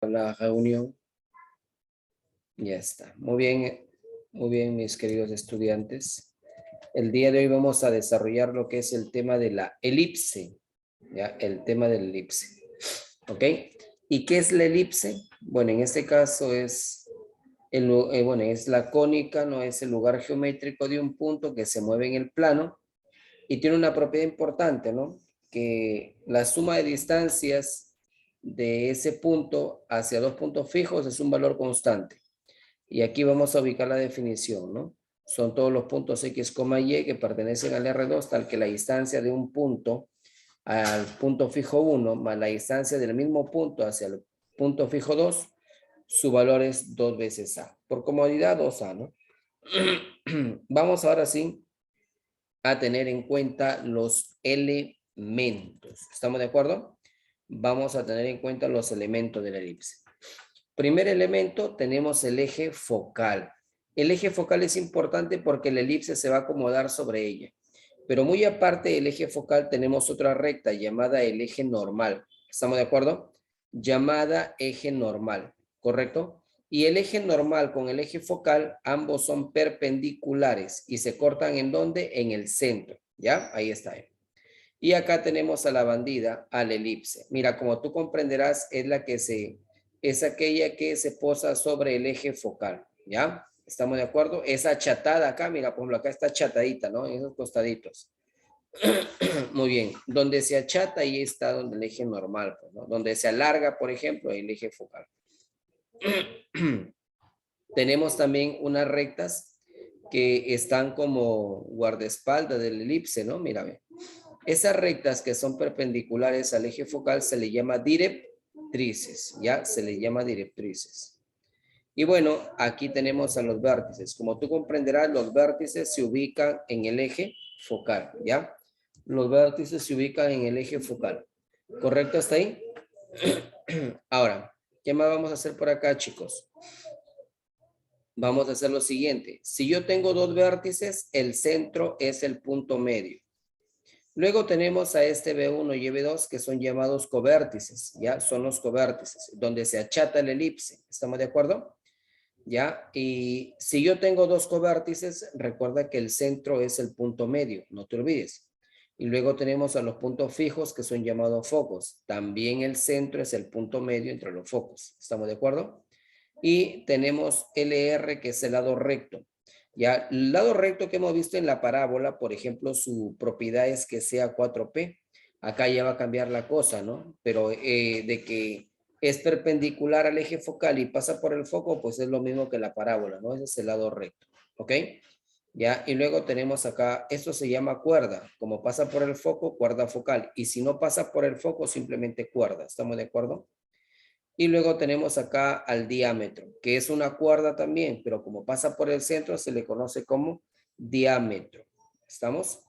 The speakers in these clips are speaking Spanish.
La reunión. Ya está. Muy bien, mis queridos estudiantes. El día de hoy vamos a desarrollar lo que es el tema de la elipse. ¿Ya? El tema del elipse. ¿Ok? ¿Y qué es la elipse? Bueno, en este caso es, es la cónica, no es el lugar geométrico de un punto que se mueve en el plano y tiene una propiedad importante, ¿no? Que la suma de distancias de ese punto hacia dos puntos fijos es un valor constante. Y aquí vamos a ubicar la definición, ¿no? Son todos los puntos X, Y que pertenecen al R2, tal que la distancia de un punto al punto fijo 1 más la distancia del mismo punto hacia el punto fijo 2, su valor es 2 veces A. Por comodidad, 2A, ¿no? Vamos ahora sí a tener en cuenta los elementos. ¿Estamos de acuerdo? Vamos a tener en cuenta los elementos de la elipse. Primer elemento, tenemos el eje focal. El eje focal es importante porque la elipse se va a acomodar sobre ella. Pero muy aparte del eje focal tenemos otra recta llamada el eje normal. ¿Estamos de acuerdo? Llamada eje normal, ¿correcto? Y el eje normal con el eje focal, ambos son perpendiculares y se cortan ¿en dónde? En el centro, ¿ya? Ahí está. Y acá tenemos a la bandida, a la elipse. Mira, como tú comprenderás, es aquella que se posa sobre el eje focal, ¿ya? ¿Estamos de acuerdo? Esa achatada acá, mira, por ejemplo, acá está achatadita, ¿no? En esos costaditos. Muy bien. Donde se achata, ahí está donde el eje normal, pues, ¿no? Donde se alarga, por ejemplo, el eje focal. Tenemos también unas rectas que están como guardaespaldas del elipse, ¿no? Mírame. Esas rectas que son perpendiculares al eje focal se le llama directrices, ¿ya? Se le llama directrices. Y bueno, aquí tenemos a los vértices. Como tú comprenderás, los vértices se ubican en el eje focal, ¿ya? Los vértices se ubican en el eje focal. ¿Correcto hasta ahí? Ahora, ¿qué más vamos a hacer por acá, chicos? Vamos a hacer lo siguiente. Si yo tengo dos vértices, el centro es el punto medio. Luego tenemos a este B1 y B2 que son llamados covértices, ¿ya? Son los covértices, donde se achata el elipse. ¿Estamos de acuerdo? ¿Ya? Y si yo tengo dos covértices, recuerda que el centro es el punto medio, no te olvides. Y luego tenemos a los puntos fijos que son llamados focos. También el centro es el punto medio entre los focos. ¿Estamos de acuerdo? Y tenemos LR que es el lado recto. Ya, el lado recto que hemos visto en la parábola, por ejemplo, su propiedad es que sea 4P. Acá ya va a cambiar la cosa, ¿no? Pero de que es perpendicular al eje focal y pasa por el foco, pues es lo mismo que la parábola, ¿no? Ese es el lado recto, ¿ok? Ya, y luego tenemos acá, esto se llama cuerda. Como pasa por el foco, cuerda focal. Y si no pasa por el foco, simplemente cuerda. ¿Estamos de acuerdo? Y luego tenemos acá al diámetro, que es una cuerda también, pero como pasa por el centro, se le conoce como diámetro. ¿Estamos?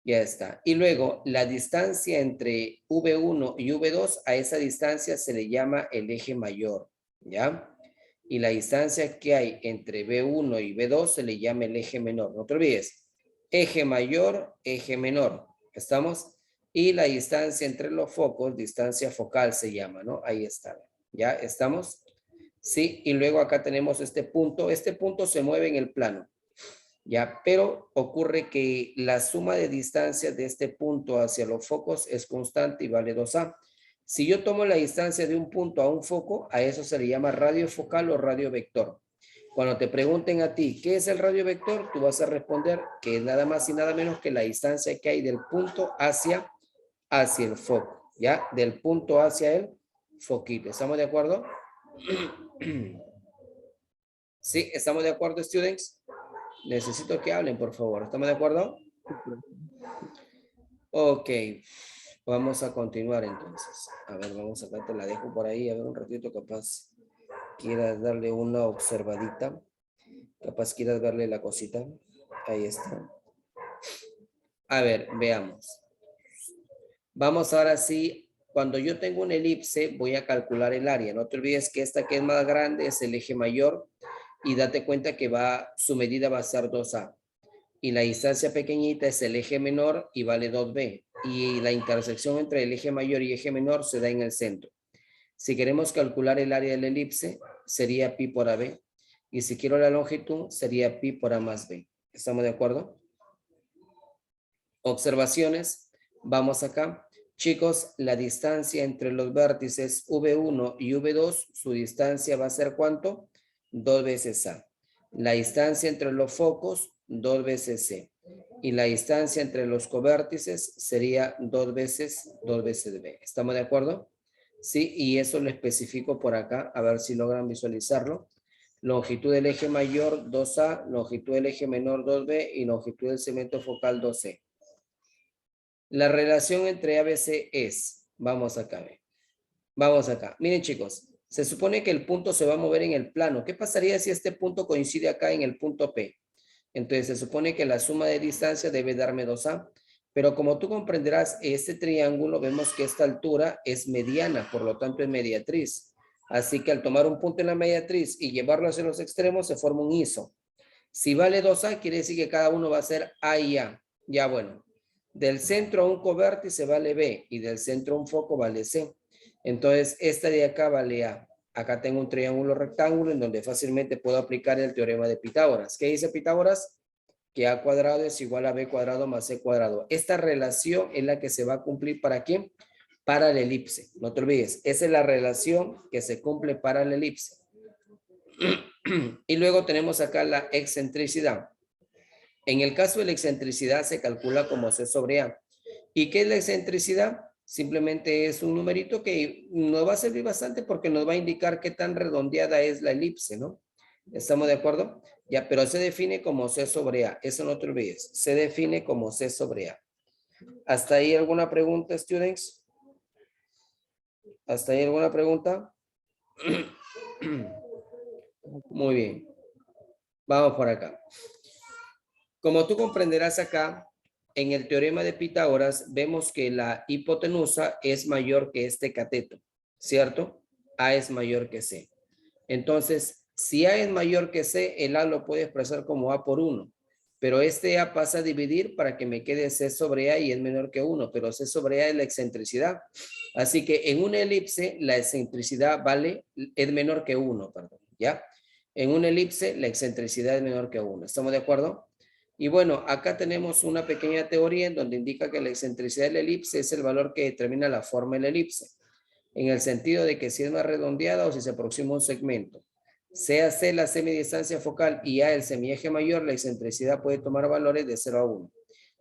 Ya está. Y luego la distancia entre V1 y V2, a esa distancia se le llama el eje mayor, ¿ya? Y la distancia que hay entre V1 y V2 se le llama el eje menor. No te olvides. Eje mayor, eje menor. ¿Estamos? Y la distancia entre los focos, distancia focal se llama, ¿no? Ahí está. ¿Ya estamos? Sí, y luego acá tenemos este punto. Este punto se mueve en el plano. ¿Ya? Pero ocurre que la suma de distancias de este punto hacia los focos es constante y vale 2A. Si yo tomo la distancia de un punto a un foco, a eso se le llama radio focal o radio vector. Cuando te pregunten a ti, ¿qué es el radio vector? Tú vas a responder que es nada más y nada menos que la distancia que hay del punto hacia el foco, ¿ya? Del punto hacia el foquito. ¿Estamos de acuerdo? ¿Sí? ¿Estamos de acuerdo, students? Necesito que hablen, por favor. ¿Estamos de acuerdo? Ok. Vamos a continuar entonces. A ver, vamos acá, te la dejo por ahí. A ver, un ratito, capaz quieras darle una observadita. Capaz quieras darle la cosita. Ahí está. A ver, veamos. Vamos ahora sí. Cuando yo tengo una elipse, voy a calcular el área. No te olvides que esta que es más grande es el eje mayor. Y date cuenta que su medida va a ser 2A. Y la distancia pequeñita es el eje menor y vale 2B. Y la intersección entre el eje mayor y eje menor se da en el centro. Si queremos calcular el área de la elipse, sería pi por AB. Y si quiero la longitud, sería pi por A más B. ¿Estamos de acuerdo? Observaciones. Vamos acá. Chicos, la distancia entre los vértices V1 y V2, su distancia va a ser ¿cuánto? 2 veces A. La distancia entre los focos, 2 veces C. Y la distancia entre los covértices sería 2 veces B. ¿Estamos de acuerdo? Sí, y eso lo especifico por acá, a ver si logran visualizarlo. Longitud del eje mayor 2A, longitud del eje menor 2B y longitud del segmento focal 2C. La relación entre ABC es, vamos acá. Miren chicos, se supone que el punto se va a mover en el plano. ¿Qué pasaría si este punto coincide acá en el punto P? Entonces se supone que la suma de distancia debe darme 2A. Pero como tú comprenderás, este triángulo vemos que esta altura es mediana, por lo tanto es mediatriz. Así que al tomar un punto en la mediatriz y llevarlo hacia los extremos se forma un iso. Si vale 2A, quiere decir que cada uno va a ser A y A. Ya bueno. Del centro a un covértice vale B y del centro a un foco vale C. Entonces, esta de acá vale A. Acá tengo un triángulo rectángulo en donde fácilmente puedo aplicar el teorema de Pitágoras. ¿Qué dice Pitágoras? Que A cuadrado es igual a B cuadrado más C cuadrado. Esta relación es la que se va a cumplir ¿para quién? Para la elipse. No te olvides, esa es la relación que se cumple para la elipse. Y luego tenemos acá la excentricidad. En el caso de la excentricidad se calcula como C sobre A. ¿Y qué es la excentricidad? Simplemente es un numerito que nos va a servir bastante porque nos va a indicar qué tan redondeada es la elipse, ¿no? ¿Estamos de acuerdo? Ya, pero se define como C sobre A. Eso no te olvides. Se define como C sobre A. ¿Hasta ahí alguna pregunta, students? ¿Hasta ahí alguna pregunta? Muy bien. Vamos por acá. Como tú comprenderás acá, en el teorema de Pitágoras vemos que la hipotenusa es mayor que este cateto, ¿cierto? A es mayor que C. Entonces, si A es mayor que C, el A lo puede expresar como A por 1. Pero este A pasa a dividir para que me quede C sobre A y es menor que 1. Pero C sobre A es la excentricidad. Así que en una elipse, la excentricidad es menor que 1, perdón, ¿ya? En una elipse, la excentricidad es menor que 1. ¿Estamos de acuerdo? Y bueno, acá tenemos una pequeña teoría en donde indica que la excentricidad de la elipse es el valor que determina la forma de la elipse, en el sentido de que si es más redondeada o si se aproxima un segmento. Sea C la semidistancia focal y A el semieje mayor, la excentricidad puede tomar valores de 0 a 1.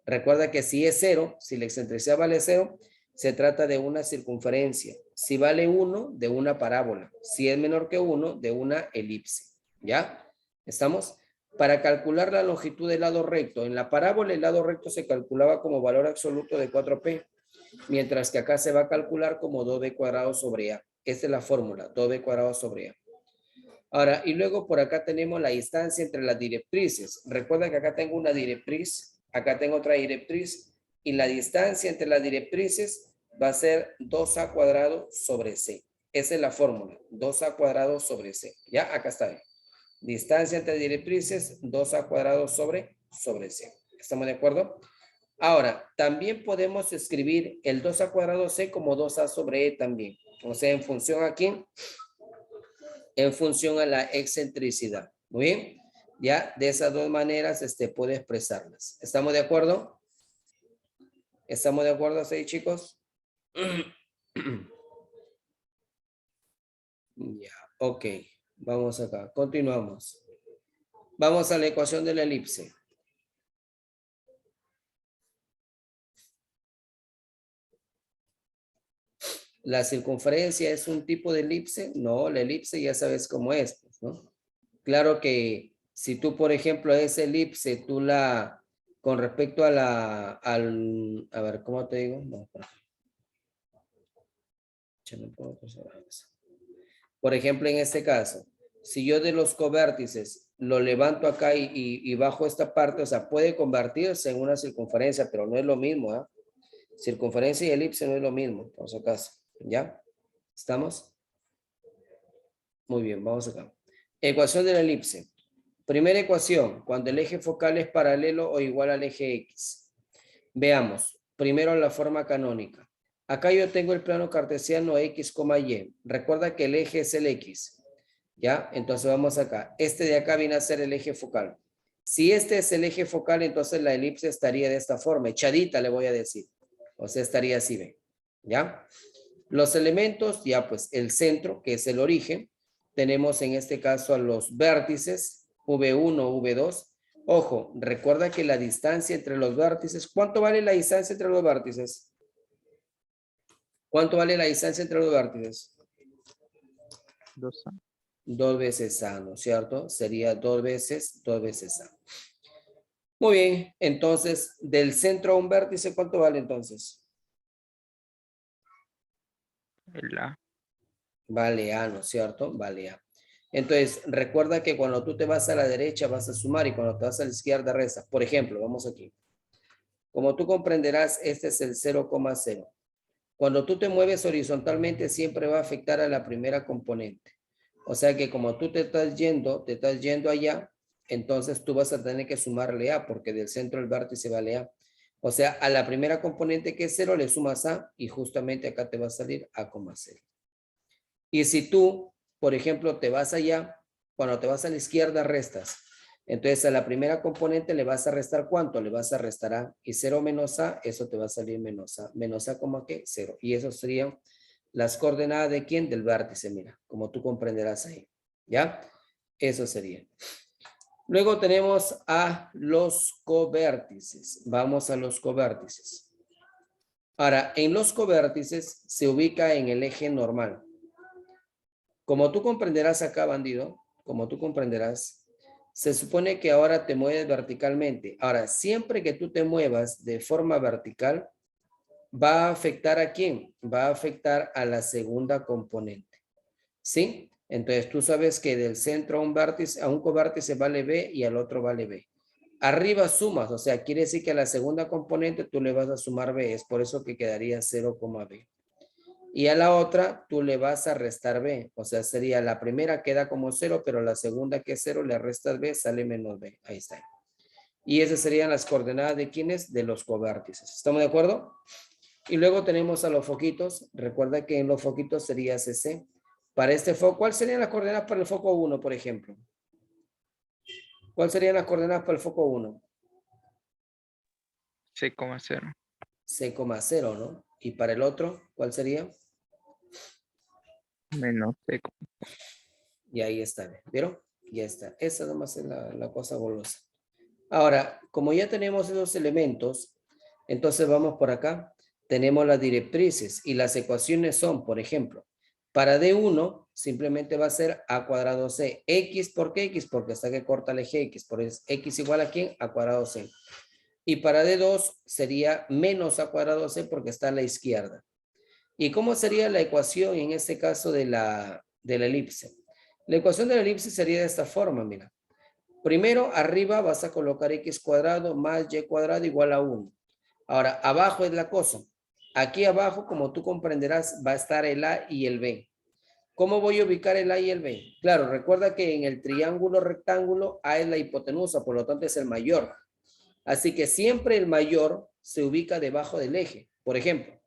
Recuerda que si es 0, si la excentricidad vale 0, se trata de una circunferencia. Si vale 1, de una parábola. Si es menor que 1, de una elipse. ¿Ya? ¿Estamos? Para calcular la longitud del lado recto, en la parábola el lado recto se calculaba como valor absoluto de 4p, mientras que acá se va a calcular como 2b cuadrado sobre a. Esta es la fórmula, 2b cuadrado sobre a. Ahora, y luego por acá tenemos la distancia entre las directrices. Recuerda que acá tengo una directriz, acá tengo otra directriz, y la distancia entre las directrices va a ser 2a cuadrado sobre c. Esa es la fórmula, 2a cuadrado sobre c. ¿Ya? Acá está bien. Distancia entre directrices, 2a cuadrado sobre c. ¿Estamos de acuerdo? Ahora, también podemos escribir el 2a cuadrado c como 2a sobre e también. O sea, en función a quién? En función a la excentricidad. Muy bien. Ya, de esas dos maneras puede expresarlas. ¿Estamos de acuerdo? ¿Estamos de acuerdo hasta ahí, chicos? Ya, ok. Vamos acá. Continuamos. Vamos a la ecuación de la elipse. ¿La circunferencia es un tipo de elipse? No, la elipse ya sabes cómo es, pues, ¿no? Claro que si tú, por ejemplo, esa elipse, tú con respecto a a ver, ¿cómo te digo? No, por ejemplo, en este caso, si yo de los covértices lo levanto acá y bajo esta parte, o sea, puede convertirse en una circunferencia, pero no es lo mismo, ¿ah? Circunferencia y elipse no es lo mismo, por si acaso, ¿ya? ¿Estamos? Muy bien, vamos acá. Ecuación de la elipse. Primera ecuación, cuando el eje focal es paralelo o igual al eje X. Veamos, primero la forma canónica. Acá yo tengo el plano cartesiano X, Y. Recuerda que el eje es el X. ¿Ya? Entonces vamos acá. Este de acá viene a ser el eje focal. Si este es el eje focal, entonces la elipse estaría de esta forma. Echadita le voy a decir. O sea, estaría así, ¿ve? ¿Ya? Los elementos, ya pues el centro, que es el origen. Tenemos en este caso a los vértices, V1, V2. Ojo, recuerda que la distancia entre los vértices, ¿cuánto vale la distancia entre los vértices? ¿Cuánto vale la distancia entre los vértices? 2A. 2 veces A, ¿no es cierto? Sería 2 veces A. Muy bien, entonces, del centro a un vértice, ¿cuánto vale entonces? El A. Vale A, ¿no es cierto? Vale A. Entonces, recuerda que cuando tú te vas a la derecha vas a sumar y cuando te vas a la izquierda restas. Por ejemplo, vamos aquí. Como tú comprenderás, este es el 0,0. Cuando tú te mueves horizontalmente, siempre va a afectar a la primera componente. O sea que como tú te estás yendo allá, entonces tú vas a tener que sumarle A, porque del centro del vértice vale A. O sea, a la primera componente que es 0 le sumas A y justamente acá te va a salir A,0. Y si tú, por ejemplo, te vas allá, cuando te vas a la izquierda restas. Entonces a la primera componente le vas a restar ¿cuánto? Le vas a restar A. Y 0 menos A, eso te va a salir menos A. Menos A, ¿cómo qué? 0. Y eso serían las coordenadas de quién? Del vértice, mira, como tú comprenderás ahí. ¿Ya? Eso sería. Luego tenemos a los covértices. Vamos a los covértices. Ahora, en los covértices se ubica en el eje normal. Como tú comprenderás acá, bandido, como tú comprenderás, se supone que ahora te mueves verticalmente. Ahora, siempre que tú te muevas de forma vertical, ¿va a afectar a quién? Va a afectar a la segunda componente. ¿Sí? Entonces tú sabes que del centro a un vértice, a un covértice vale B y al otro vale B. Arriba sumas, o sea, quiere decir que a la segunda componente tú le vas a sumar B, es por eso que quedaría 0,B. Y a la otra tú le vas a restar B, o sea, sería la primera queda como 0, pero la segunda que es 0 le restas B, sale menos B. Ahí está. Y esas serían las coordenadas de quiénes, de los covértices. ¿Estamos de acuerdo? Y luego tenemos a los foquitos. Recuerda que en los foquitos sería CC. Para este foco, ¿cuáles serían las coordenadas para el foco 1, por ejemplo? ¿Cuáles serían las coordenadas para el foco 1? C,0. C,0, ¿no? Y para el otro, ¿cuál sería? Menos C. Y ahí está, ¿vieron? Ya está. Esa nomás es la cosa golosa. Ahora, como ya tenemos esos elementos, entonces vamos por acá. Tenemos las directrices y las ecuaciones son, por ejemplo, para D1 simplemente va a ser A cuadrado C. X, ¿por qué X? Porque está que corta el eje X. Por eso X igual a ¿quién? A cuadrado C. Y para D2 sería menos A cuadrado C porque está a la izquierda. ¿Y cómo sería la ecuación en este caso de la elipse? La ecuación de la elipse sería de esta forma, mira. Primero, arriba vas a colocar x cuadrado más y cuadrado igual a 1. Ahora, abajo es la cosa. Aquí abajo, como tú comprenderás, va a estar el A y el B. ¿Cómo voy a ubicar el A y el B? Claro, recuerda que en el triángulo rectángulo A es la hipotenusa, por lo tanto es el mayor. Así que siempre el mayor se ubica debajo del eje. Por ejemplo,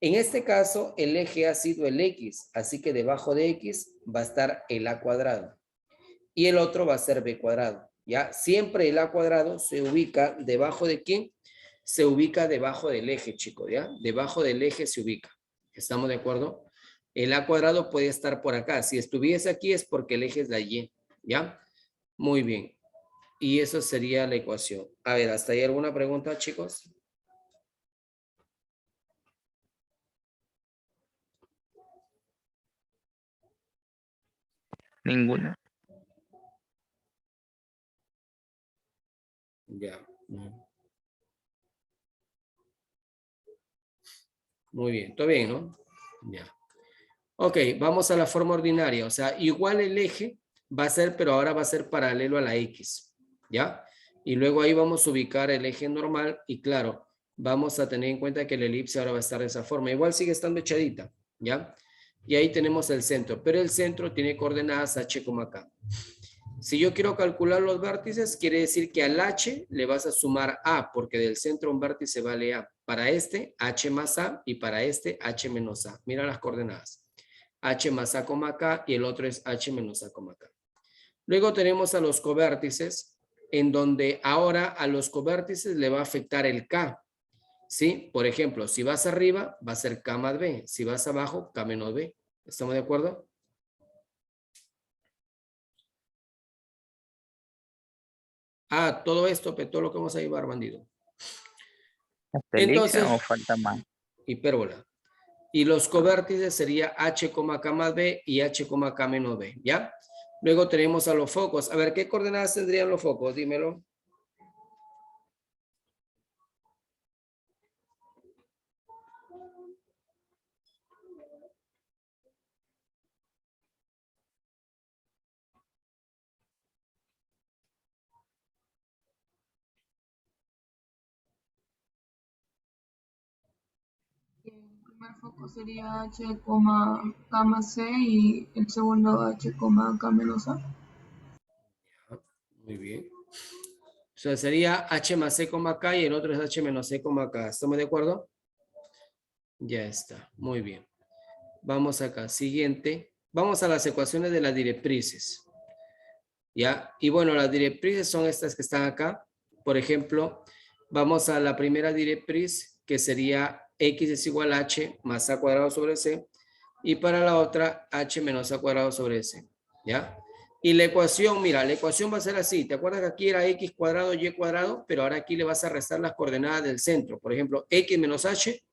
en este caso el eje ha sido el X, así que debajo de X va a estar el A cuadrado. Y el otro va a ser B cuadrado. ¿Ya? Siempre el A cuadrado se ubica debajo de ¿quién? Se ubica debajo del eje, chicos, ¿ya? Debajo del eje se ubica. ¿Estamos de acuerdo? El A cuadrado puede estar por acá. Si estuviese aquí es porque el eje es la Y, ¿ya? Muy bien. Y eso sería la ecuación. A ver, ¿hasta ahí alguna pregunta, chicos? Ninguna. Ya. Muy bien. ¿Todo bien, no? Ya. Ok, vamos a la forma ordinaria. O sea, igual el eje va a ser, pero ahora va a ser paralelo a la X. ¿Ya? Y luego ahí vamos a ubicar el eje normal y claro, vamos a tener en cuenta que la elipse ahora va a estar de esa forma. Igual sigue estando echadita. ¿Ya? Y ahí tenemos el centro, pero el centro tiene coordenadas H como acá. Si yo quiero calcular los vértices, quiere decir que al H le vas a sumar A, porque del centro un vértice vale A. Para este, H más A y para este, H menos A. Mira las coordenadas. H más A, K y el otro es H menos A, K. Luego tenemos a los covértices, en donde ahora a los covértices le va a afectar el K. ¿Sí? Por ejemplo, si vas arriba, va a ser K más B. Si vas abajo, K menos B. ¿Estamos de acuerdo? Ah, todo esto, todo lo que vamos a llevar, bandido. ¿Hasta elipse Entonces, o falta más? hipérbola. Y los covértices sería H, K más B y H, K menos B, ¿ya? Luego tenemos a los focos. A ver, ¿qué coordenadas tendrían los focos? Dímelo. El primer foco sería H, K más C y el segundo H, K menos A. Muy bien. O sea, sería H más C, K y el otro es H menos C, K. ¿Estamos de acuerdo? Ya está. Muy bien. Vamos acá. Siguiente. Vamos a las ecuaciones de las directrices. ¿Ya? Y bueno, las directrices son estas que están acá. Por ejemplo, vamos a la primera directriz, que sería X es igual a H más A cuadrado sobre C. Y para la otra, H menos A cuadrado sobre C. ¿Ya? Y la ecuación, mira, la ecuación va a ser así. ¿Te acuerdas que aquí era X cuadrado, Y cuadrado? Pero ahora aquí le vas a restar las coordenadas del centro. Por ejemplo, X menos H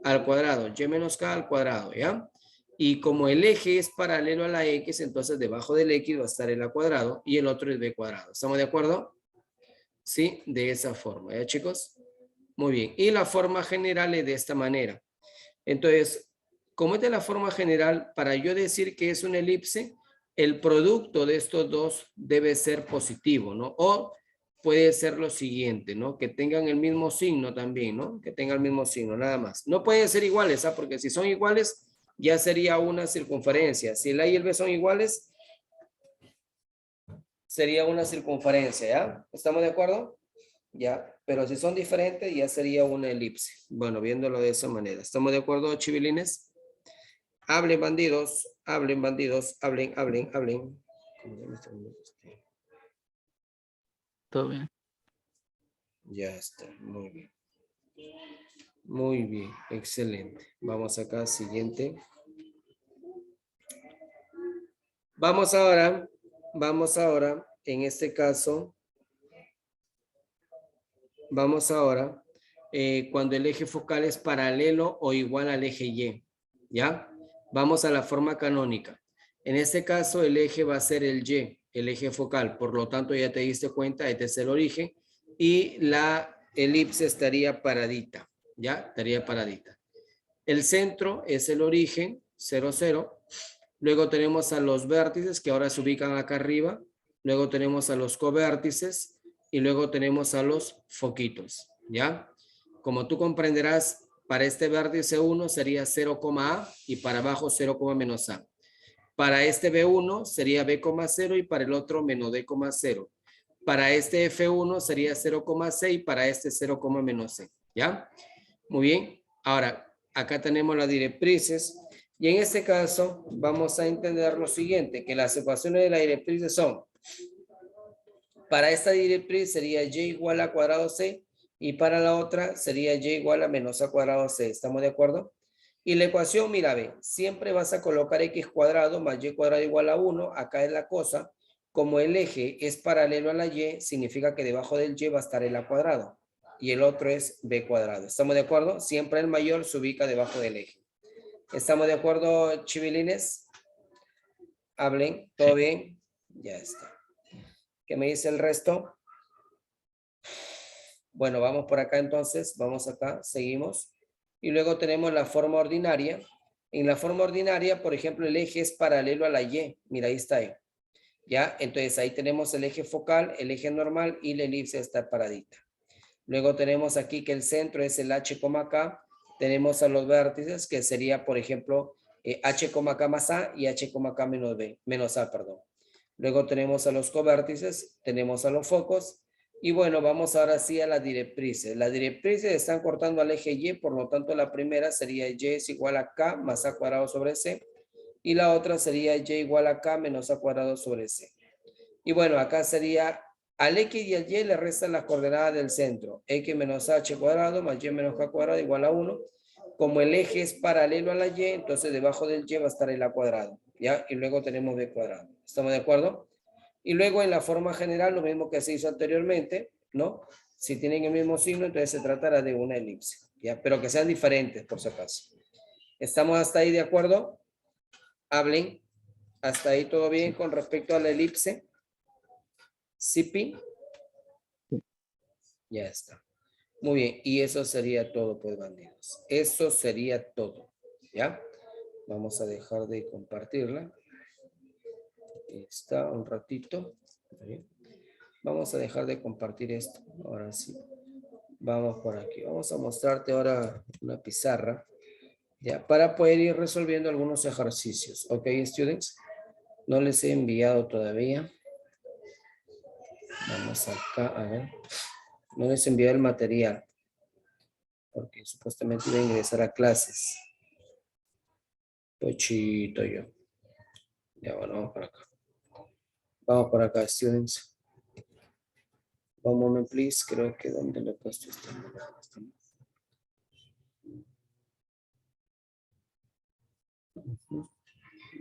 al cuadrado, Y menos K al cuadrado, ¿ya? Y como el eje es paralelo a la X, entonces debajo del X va a estar el A cuadrado y el otro es B cuadrado. ¿Estamos de acuerdo? Sí, de esa forma, ¿ya, chicos? Muy bien. Y la forma general es de esta manera. Entonces, como es de la forma general, para yo decir que es una elipse, el producto de estos dos debe ser positivo, ¿no? O puede ser lo siguiente, ¿no? Que tengan el mismo signo también, ¿no? Que tengan el mismo signo, nada más. No pueden ser iguales, ¿ah? Porque si son iguales, ya sería una circunferencia. Si el A y el B son iguales, sería una circunferencia, ¿ya? ¿Estamos de acuerdo? Ya, pero si son diferentes, ya sería una elipse. Bueno, viéndolo de esa manera. ¿Estamos de acuerdo, chivilines? Hablen, bandidos, hablen, bandidos, hablen, hablen, hablen. Todo bien. Ya está, muy bien. Muy bien, excelente. Vamos acá, siguiente. Vamos ahora, en este caso, cuando el eje focal es paralelo o igual al eje Y, ¿ya? Vamos a la forma canónica. En este caso, el eje va a ser el Y, el eje focal. Por lo tanto, ya te diste cuenta, este es el origen. Y la elipse estaría paradita, ¿ya? Estaría paradita. El centro es el origen, 0, 0. Luego tenemos a los vértices que ahora se ubican acá arriba. Luego tenemos a los covértices y luego tenemos a los foquitos, ¿ya? Como tú comprenderás, para este vértice 1 sería 0, A y para abajo 0, menos A. Para este B1 sería B,0 y para el otro menos D,0. Para este F1 sería 0,6 y para este 0, menos C, ¿ya? Muy bien. Ahora, acá tenemos las directrices y en este caso vamos a entender lo siguiente, que las ecuaciones de las directrices son, para esta directriz sería Y igual a cuadrado C y para la otra sería Y igual a menos A cuadrado C. ¿Estamos de acuerdo? Y la ecuación, mira, ve, siempre vas a colocar X cuadrado más Y cuadrado igual a 1. Acá es la cosa. Como el eje es paralelo a la Y, significa que debajo del Y va a estar el A cuadrado. Y el otro es B cuadrado. ¿Estamos de acuerdo? Siempre el mayor se ubica debajo del eje. ¿Estamos de acuerdo, chivilines? Hablen. ¿Todo Sí. bien? Ya está. ¿Qué me dice el resto? Bueno, vamos por acá entonces. Vamos acá. Seguimos. Y luego tenemos la forma ordinaria. En la forma ordinaria, por ejemplo, el eje es paralelo a la Y. Mira, ahí está. ¿Ya? Entonces ahí tenemos el eje focal, el eje normal y la elipse está paradita. Luego tenemos aquí que el centro es el H, K. Tenemos a los vértices que sería, por ejemplo, H, K más A y H, K menos B, menos A, perdón. Luego tenemos a los covértices, tenemos a los focos, Y bueno, vamos ahora sí a las directrices. Las directrices están cortando al eje Y, por lo tanto la primera sería Y es igual a K más A cuadrado sobre C. Y la otra sería Y igual a K menos A cuadrado sobre C. Y bueno, acá sería al X y al Y le restan las coordenadas del centro. X menos H cuadrado más Y menos K cuadrado igual a 1. Como el eje es paralelo a la Y, entonces debajo del Y va a estar el A cuadrado. ¿Ya? Y luego tenemos B cuadrado. ¿Estamos de acuerdo? Y luego en la forma general, lo mismo que se hizo anteriormente, ¿no? Si tienen el mismo signo, entonces se tratará de una elipse, ¿ya? Pero que sean diferentes, por si acaso. ¿Estamos hasta ahí de acuerdo? Hablen. ¿Hasta ahí todo bien con respecto a la elipse? ¿Sí, Pi? Ya está. Muy bien. Y eso sería todo, pues, bandidos. Eso sería todo, ¿ya? Vamos a dejar de compartirla. Está un ratito. ¿Bien? Vamos a dejar de compartir esto. Ahora sí. Vamos por aquí. Vamos a mostrarte ahora una pizarra, ya, para poder ir resolviendo algunos ejercicios. Ok, students. No les he enviado todavía. Vamos acá, a ver. No les he enviado el material, porque supuestamente iba a ingresar a clases. Pochito yo. Ya, bueno, vamos por acá. Vamos por acá, students. One moment, please. Creo que donde le he puesto esto.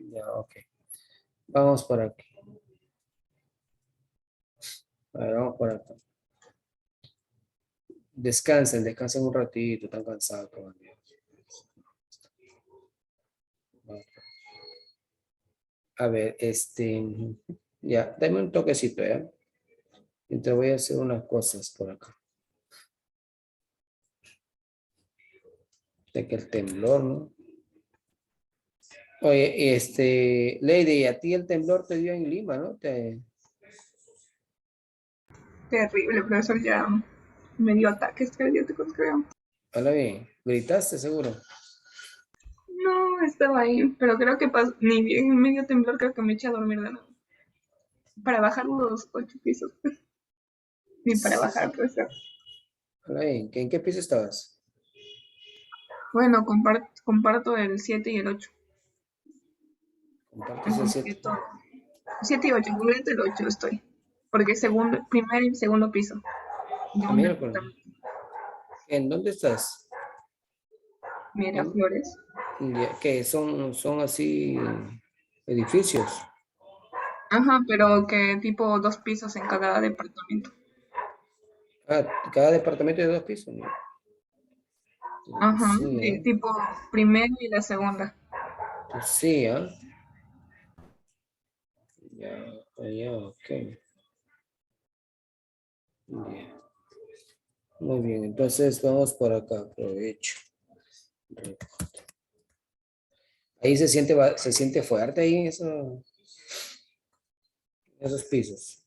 Ya, ok. Vamos por aquí. A ver, vamos por acá. Descansen un ratito, están cansados todavía. A ver, ya, dame un toquecito, ¿ya? Y te voy a hacer unas cosas por acá. De que el temblor, ¿no? Oye, Lady, a ti el temblor te dio en Lima, ¿no? Terrible, profesor, ya me dio ataques cardíacos, creo. Hola bien, gritaste seguro. No, estaba ahí, pero creo que ni bien medio temblor, creo que me eché a dormir de nuevo. Para bajar los 8 pisos. Ni para bajar, profesor. Hola bien, ¿en qué piso estabas? Bueno, comparto el 7 y el 8. Compartes el 7. Completo 7 y 8, completo el 8 estoy. Porque primer y segundo piso. De Ah, un mira, departamento. ¿en dónde estás? Miraflores. ¿Qué son así edificios? Ajá, pero que tipo 2 pisos en cada departamento. Ah, cada departamento de 2 pisos, ¿no? Ajá, Sí, ¿eh? tipo primero y la segunda. Pues sí, ¿ah? Ya, ya, ok. Bien. Muy bien, entonces vamos por acá, aprovecho. Ahí se siente fuerte ahí en esos pisos.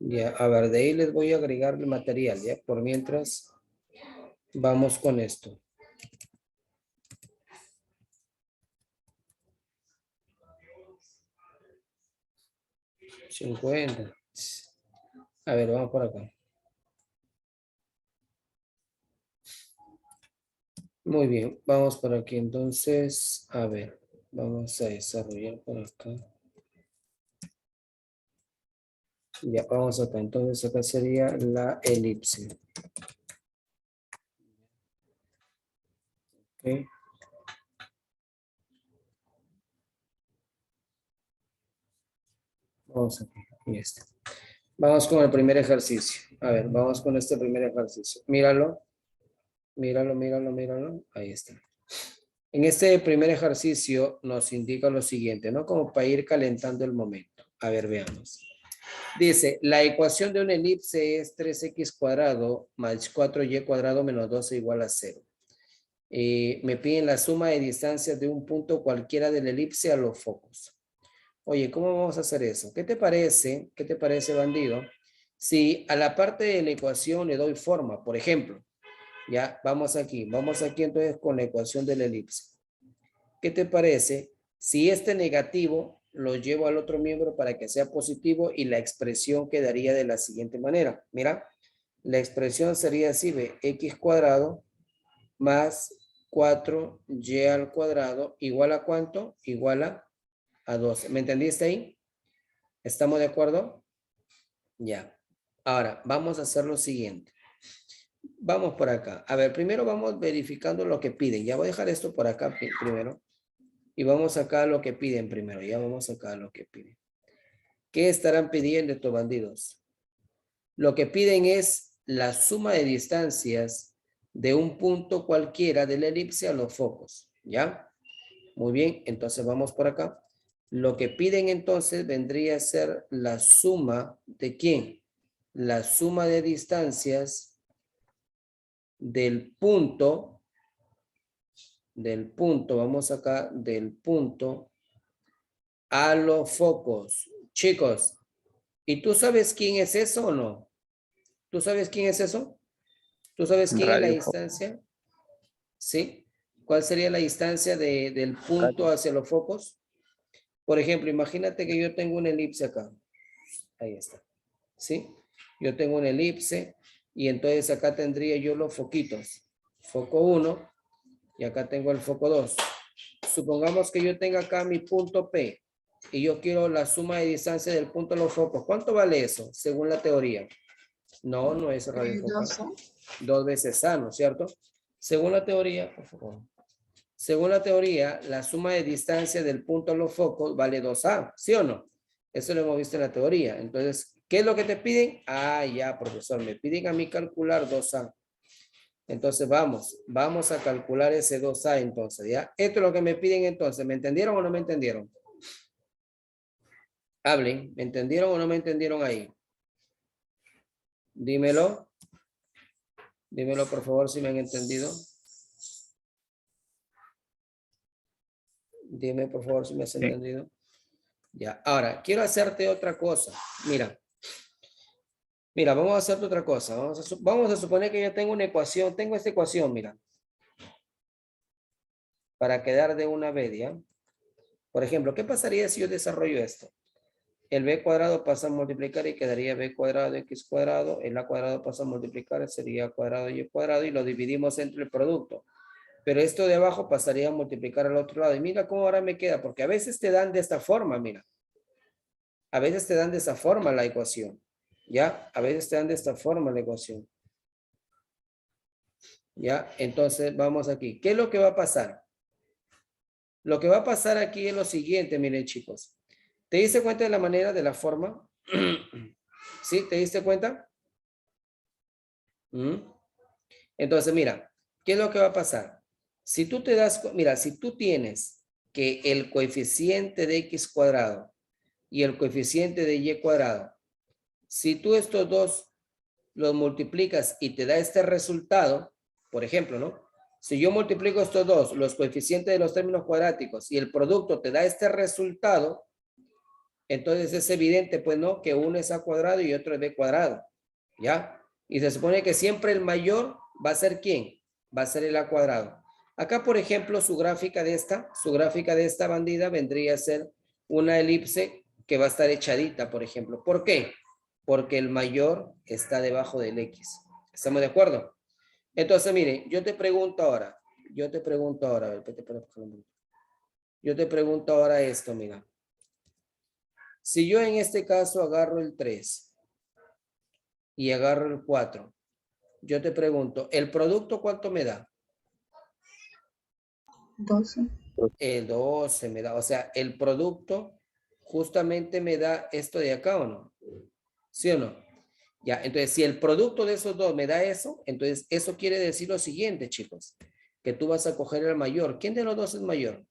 Ya, a ver, de ahí les voy a agregar el material, ya, por mientras vamos con esto. 50. A ver, vamos por acá. Muy bien, vamos por aquí. Entonces, a ver, vamos a desarrollar por acá. Ya, vamos acá. Entonces, acá sería la elipse. Ok. Vamos aquí, aquí está. Vamos con el primer ejercicio. A ver, vamos con este primer ejercicio. Míralo, míralo, míralo, míralo. Ahí está. En este primer ejercicio nos indica lo siguiente, ¿no? Como para ir calentando el momento. A ver, veamos. Dice, la ecuación de una elipse es 3x cuadrado más 4y cuadrado menos 12 igual a 0. Me piden la suma de distancias de un punto cualquiera de la elipse a los focos. Oye, ¿cómo vamos a hacer eso? ¿Qué te parece? ¿Qué te parece, bandido? Si a la parte de la ecuación le doy forma, por ejemplo, ya, vamos aquí entonces con la ecuación de la elipse. ¿Qué te parece si este negativo lo llevo al otro miembro para que sea positivo y la expresión quedaría de la siguiente manera. Mira, la expresión sería así, ve, x cuadrado más 4y al cuadrado igual a ¿cuánto? Igual a 12. ¿Me entendiste ahí? ¿Estamos de acuerdo? Ya. Ahora, vamos a hacer lo siguiente. Vamos por acá. A ver, primero vamos verificando lo que piden. Ya voy a dejar esto por acá primero. Y vamos acá a lo que piden primero. Ya vamos acá a lo que piden. ¿Qué estarán pidiendo estos bandidos? Lo que piden es la suma de distancias de un punto cualquiera de la elipse a los focos. ¿Ya? Muy bien, entonces vamos por acá. Lo que piden entonces vendría a ser la suma de ¿quién? La suma de distancias del punto, vamos acá, del punto a los focos. Chicos, ¿y tú sabes quién es eso o no? ¿Tú sabes quién es eso? ¿Tú sabes quién es la Radio distancia? ¿Sí? ¿Cuál sería la distancia del punto focal. hacia los focos? Por ejemplo, imagínate que yo tengo una elipse acá. Ahí está. ¿Sí? Yo tengo una elipse y entonces acá tendría yo los foquitos. Foco 1 y acá tengo el foco 2. Supongamos que yo tenga acá mi punto P y yo quiero la suma de distancia del punto de los focos. ¿Cuánto vale eso según la teoría? No, no es radio focal. 12. 2 veces A, ¿no es cierto? Según la teoría, por favor. Según la teoría, la suma de distancia del punto a los focos vale 2A, ¿sí o no? Eso lo hemos visto en la teoría. Entonces, ¿qué es lo que te piden? Ah, ya, profesor, me piden a mí calcular 2A. Entonces, vamos a calcular ese 2A entonces, ¿ya? Esto es lo que me piden entonces. ¿Me entendieron o no me entendieron? Hablen, ¿me entendieron o no me entendieron ahí? Dímelo. Dímelo, por favor, si me han entendido. Dime, por favor, si me has entendido. Ya, ahora, quiero hacerte otra cosa. Mira, vamos a hacerte otra cosa. Vamos a suponer que yo tengo una ecuación, tengo esta ecuación, mira. Para quedar de una vez, ¿ya? Por ejemplo, ¿qué pasaría si yo desarrollo esto? El b cuadrado pasa a multiplicar y quedaría b cuadrado x cuadrado. El a cuadrado pasa a multiplicar, sería a cuadrado y cuadrado y lo dividimos entre el producto. Pero esto de abajo pasaría a multiplicar al otro lado. Y mira cómo ahora me queda, porque a veces te dan de esta forma, mira. A veces te dan de esta forma la ecuación. ¿Ya? A veces te dan de esta forma la ecuación. ¿Ya? Entonces, vamos aquí. ¿Qué es lo que va a pasar? Lo que va a pasar aquí es lo siguiente, miren chicos. ¿Te diste cuenta de la manera, de la forma? ¿Sí? ¿Te diste cuenta? Entonces, mira, ¿qué es lo que va a pasar? Si tú te das, mira, si tú tienes que el coeficiente de x cuadrado y el coeficiente de y cuadrado, si tú estos dos los multiplicas y te da este resultado, por ejemplo, ¿no? Si yo multiplico estos dos, los coeficientes de los términos cuadráticos y el producto te da este resultado, entonces es evidente, pues, ¿no? Que uno es a cuadrado y otro es b cuadrado, ¿ya? Y se supone que siempre el mayor va a ser ¿quién? Va a ser el a cuadrado. Acá, por ejemplo, su gráfica de esta bandida vendría a ser una elipse que va a estar echadita, por ejemplo. ¿Por qué? Porque el mayor está debajo del x. ¿Estamos de acuerdo? Entonces, mire, yo te pregunto ahora, a ver, yo te pregunto ahora esto, mira. Si yo en este caso agarro el 3 y agarro el 4, yo te pregunto, ¿el producto cuánto me da? 12. El 12 me da, o sea, el producto justamente me da esto de acá, ¿o no? ¿Sí o no? Ya, entonces, si el producto de esos dos me da eso, entonces eso quiere decir lo siguiente, chicos, que tú vas a coger el mayor. ¿Quién de los dos es mayor?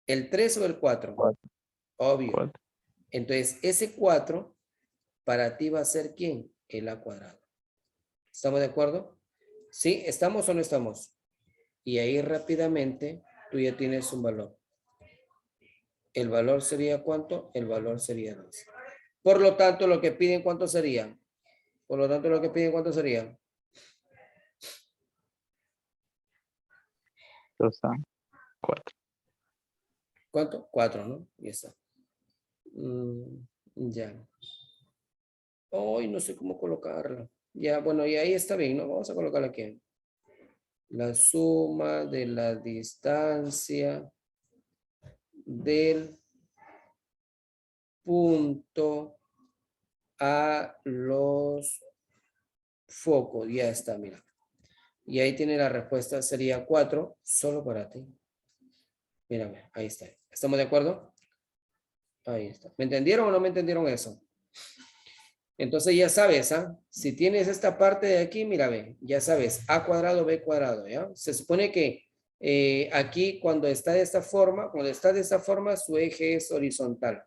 ¿El 3 o el 4? 4. Obvio. Entonces, ese 4 para ti va a ser ¿quién? El a cuadrado. ¿Estamos de acuerdo? ¿Sí? ¿Estamos o no estamos? Y ahí rápidamente tú ya tienes un valor. ¿El valor sería cuánto? El valor sería 2. Por lo tanto, lo que piden, ¿cuánto sería? Por lo tanto, lo que piden, ¿cuánto sería? 2A, 4. ¿Cuánto? 4, ¿no? Ya está. Ya. Hoy no sé cómo colocarlo. Ya, bueno, y ahí está bien, ¿no? Vamos a colocarlo aquí. La suma de la distancia del punto a los focos. Ya está, mira. Y ahí tiene la respuesta, sería 4, solo para ti. Mírame, ahí está. ¿Estamos de acuerdo? Ahí está. ¿Me entendieron o no me entendieron eso? Entonces ya sabes, ¿ah? Si tienes esta parte de aquí, mira, ve, ya sabes, a cuadrado, b cuadrado, ¿ya? Se supone que aquí cuando está de esta forma, su eje es horizontal,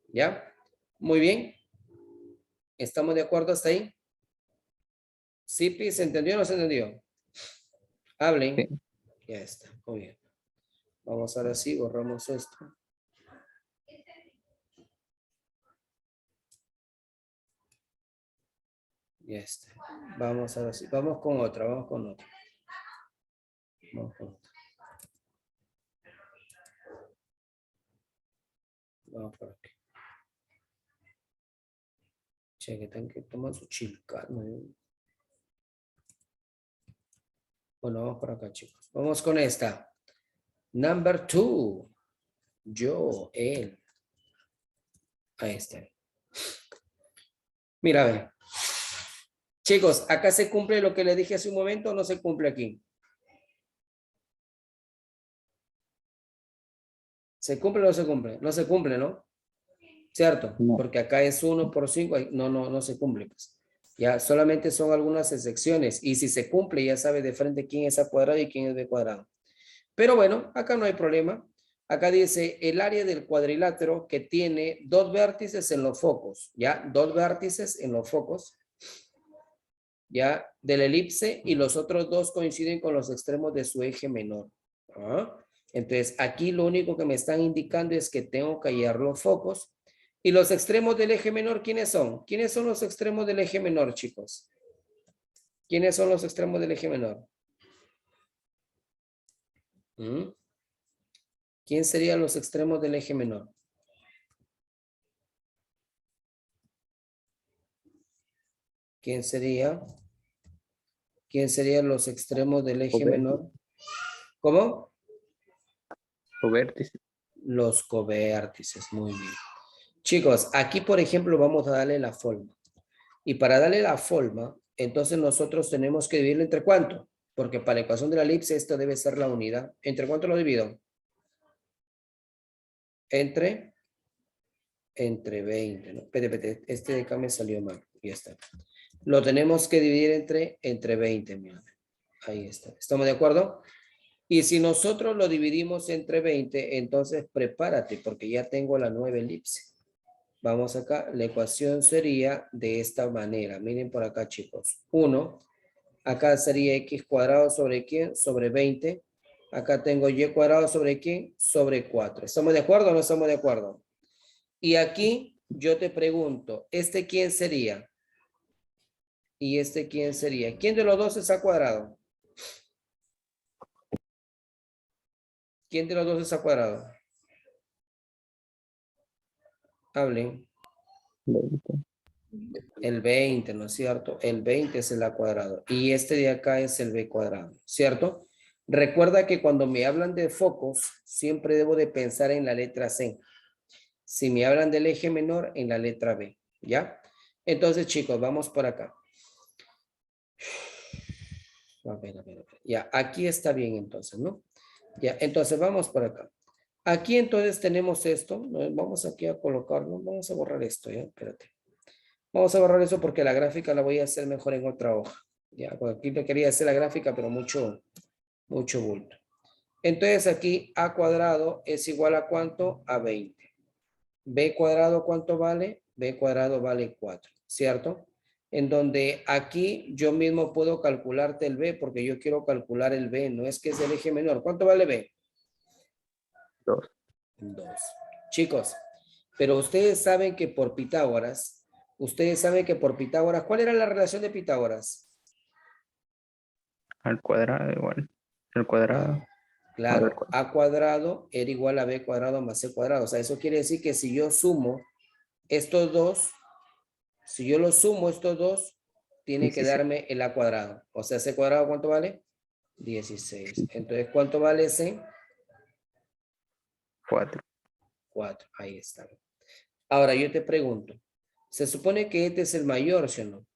¿ya? Muy bien. ¿Estamos de acuerdo hasta ahí? ¿Sí, ¿se entendió o no se entendió? Hablen. Sí. Ya está, muy bien. Vamos ahora sí, borramos esto. Ya está. Vamos ahora sí. Vamos con otra. Vamos con otra. Vamos con otra. Vamos por aquí. Che, que tengo que tomar su chilca, ¿no? Bueno, vamos por acá, chicos. Vamos con esta. Number 2. Yo, él. Ahí está. Mira, a ver. Chicos, acá se cumple lo que le dije hace un momento o no se cumple aquí. ¿Se cumple o no se cumple? No se cumple, ¿no? ¿Cierto? No. Porque acá es 1 por 5. No se cumple. Pues. Ya solamente son algunas excepciones. Y si se cumple, ya sabe de frente quién es a cuadrado y quién es b cuadrado. Pero bueno, acá no hay problema. Acá dice el área del cuadrilátero que tiene 2 vértices en los focos. ¿Ya? 2 vértices en los focos. ¿Ya? Del elipse y los otros 2 coinciden con los extremos de su eje menor. ¿Ah? Entonces, aquí lo único que me están indicando es que tengo que hallar los focos. ¿Y los extremos del eje menor quiénes son? ¿Quiénes son los extremos del eje menor, chicos? ¿Quiénes son los extremos del eje menor? ¿Quién serían los extremos del eje menor? ¿Quién sería? ¿Quién serían los extremos del eje menor? ¿Cómo? Covértice. Los covértices, muy bien. Chicos, aquí por ejemplo vamos a darle la forma. Y para darle la forma, entonces nosotros tenemos que dividirlo entre ¿cuánto? Porque para la ecuación de la elipse esto debe ser la unidad. ¿Entre cuánto lo divido? Entre 20, ¿no? Espérate, este de acá me salió mal. Ya está. Lo tenemos que dividir entre 20, mira. Ahí está. ¿Estamos de acuerdo? Y si nosotros lo dividimos entre 20, entonces prepárate porque ya tengo la nueva elipse. Vamos acá, la ecuación sería de esta manera. Miren por acá, chicos. 1, acá sería x cuadrado sobre quién, sobre 20. Acá tengo y cuadrado sobre quién, sobre 4. ¿Estamos de acuerdo o no estamos de acuerdo? Y aquí yo te pregunto, ¿este quién sería? ¿Y este quién sería? ¿Quién de los dos es a cuadrado? ¿Quién de los dos es a cuadrado? Hablen. 20. El 20, ¿no es cierto? El 20 es el a cuadrado. Y este de acá es el b cuadrado, ¿cierto? Recuerda que cuando me hablan de focos, siempre debo de pensar en la letra C. Si me hablan del eje menor, en la letra B, ¿ya? Entonces, chicos, vamos por acá. A ver. Ya, aquí está bien entonces, ¿no? Ya, entonces vamos por acá. Aquí entonces tenemos esto. Vamos aquí a colocarlo. Vamos a borrar esto, ¿ya? Espérate. Vamos a borrar eso porque la gráfica la voy a hacer mejor en otra hoja. Ya, porque aquí le quería hacer la gráfica, pero mucho bulto. Entonces aquí a cuadrado es igual a ¿cuánto? A 20. B cuadrado, ¿cuánto vale? B cuadrado vale 4, ¿cierto? En donde aquí yo mismo puedo calcularte el B porque yo quiero calcular el B, no es que es el eje menor. ¿Cuánto vale B? 2. 2. Chicos, pero ustedes saben que por Pitágoras, ¿cuál era la relación de Pitágoras? Al cuadrado igual. Al cuadrado. Claro, a cuadrado era igual a b cuadrado más c cuadrado. O sea, eso quiere decir que si yo sumo estos dos, si yo los sumo estos dos, tiene que 16. darme el a cuadrado. O sea, c cuadrado, ¿cuánto vale? 16. Entonces, ¿cuánto vale c? 4. 4. Ahí está. Ahora, yo te pregunto. Se supone que este es el mayor, ¿sí o no?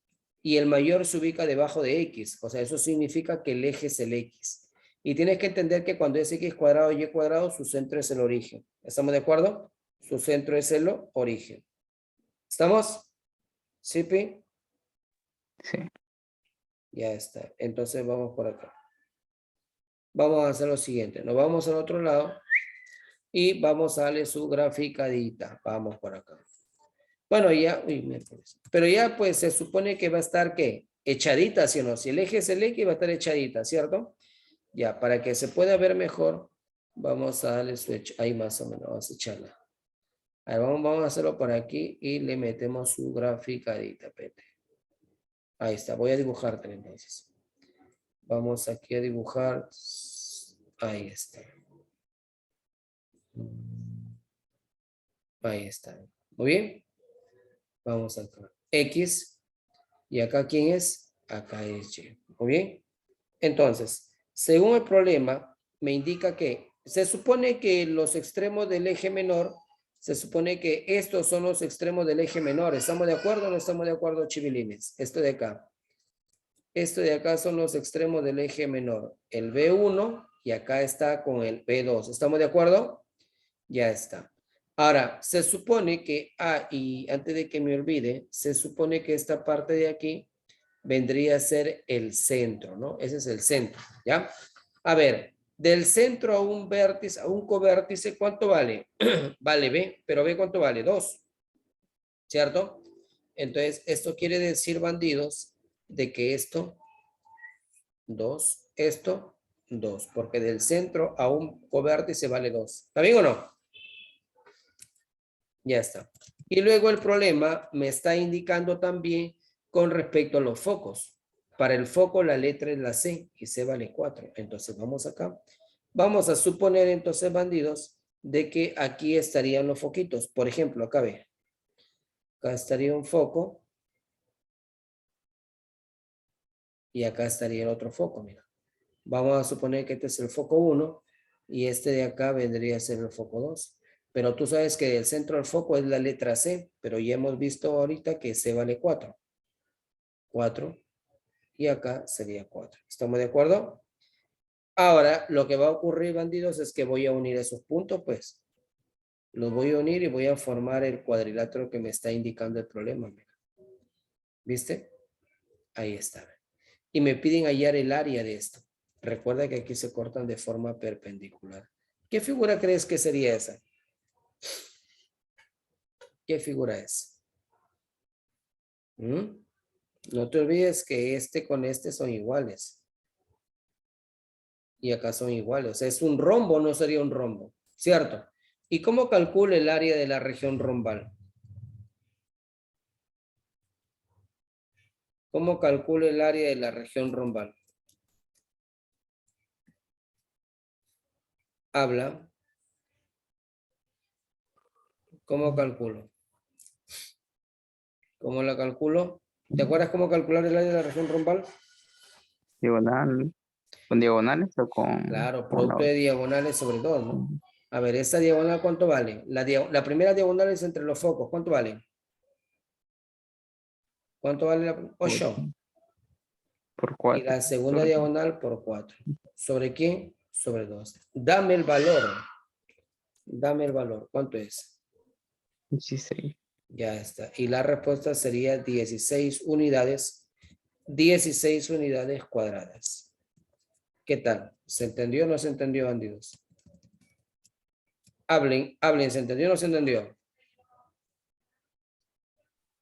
Y el mayor se ubica debajo de x. O sea, eso significa que el eje es el x. Y tienes que entender que cuando es x cuadrado y y cuadrado, su centro es el origen. ¿Estamos de acuerdo? Su centro es el origen. ¿Estamos? ¿Sí, Pi? Sí. Ya está. Entonces vamos por acá. Vamos a hacer lo siguiente. Nos vamos al otro lado y vamos a darle su graficadita. Vamos por acá. Bueno, ya, uy, miércoles. Pero ya pues se supone que va a estar, ¿qué? Echadita, ¿sí o no? Si el eje es el X, va a estar echadita, ¿cierto? Ya, para que se pueda ver mejor, vamos a darle su ahí más o menos, vamos a echarla. Ahí vamos a hacerlo por aquí y le metemos su graficadita, Pepe. Ahí está, voy a dibujarte entonces. Vamos aquí a dibujar. Ahí está. Ahí está. Muy bien. Vamos acá. X. Y acá, ¿quién es? Acá es Y. Muy bien. Entonces, según el problema, me indica que se supone que los extremos del eje menor, se supone que estos son los extremos del eje menor. ¿Estamos de acuerdo o no estamos de acuerdo, chivilines? Esto de acá. Esto de acá son los extremos del eje menor. El B1 y acá está con el B2. ¿Estamos de acuerdo? Ya está. Ahora, se supone que, y antes de que me olvide, se supone que esta parte de aquí vendría a ser el centro, ¿no? Ese es el centro, ¿ya? A ver, del centro a un vértice, a un covértice, ¿cuánto vale? Vale B, pero B ¿cuánto vale? 2, ¿cierto? Entonces, esto quiere decir, bandidos, de que esto, 2, esto, 2, porque del centro a un covértice vale 2. ¿Está bien o no? Ya está. Y luego el problema me está indicando también con respecto a los focos. Para el foco la letra es la C y C vale 4. Entonces vamos acá. Vamos a suponer entonces, bandidos, de que aquí estarían los foquitos. Por ejemplo, acá ve. Acá estaría un foco. Y acá estaría el otro foco, mira. Vamos a suponer que este es el foco 1 y este de acá vendría a ser el foco 2. Pero tú sabes que el centro del foco es la letra C, pero ya hemos visto ahorita que C vale 4. 4 y acá sería 4. ¿Estamos de acuerdo? Ahora, lo que va a ocurrir, bandidos, es que voy a unir esos puntos, pues. Los voy a unir y voy a formar el cuadrilátero que me está indicando el problema. Mira. ¿Viste? Ahí está. Y me piden hallar el área de esto. Recuerda que aquí se cortan de forma perpendicular. ¿Qué figura crees que sería esa? ¿Qué figura es? ¿Mm? No te olvides que este con este son iguales. Y acá son iguales. O sea, es un rombo, no sería un rombo. ¿Cierto? ¿Y cómo calcula el área de la región rombal? ¿Cómo calcula el área de la región rombal? Habla. ¿Cómo calculo? ¿Cómo la calculo? ¿Te acuerdas cómo calcular el área de la región rombal? Diagonal. ¿Con diagonales o Claro, con producto de diagonales sobre todo, ¿no? A ver, esta diagonal, ¿cuánto vale? La primera diagonal es entre los focos. ¿Cuánto vale? ¿Cuánto vale la 8? por Y 4? la segunda diagonal por 4. ¿Sobre quién? Sobre 2. Dame el valor. Dame el valor. ¿Cuánto es? 16. Ya está. Y la respuesta sería 16 unidades. 16 unidades cuadradas. ¿Qué tal? ¿Se entendió o no se entendió, bandidos? Hablen, hablen. ¿Se entendió o no se entendió?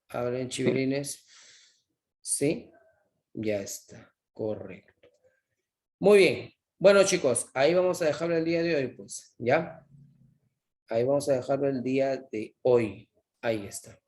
Hablen, Sí. chivilines. ¿Sí? Ya está. Correcto. Muy bien. Bueno, chicos, ahí vamos a dejarlo el día de hoy, pues. ¿Ya? Ahí vamos a dejarlo el día de hoy. Ahí está.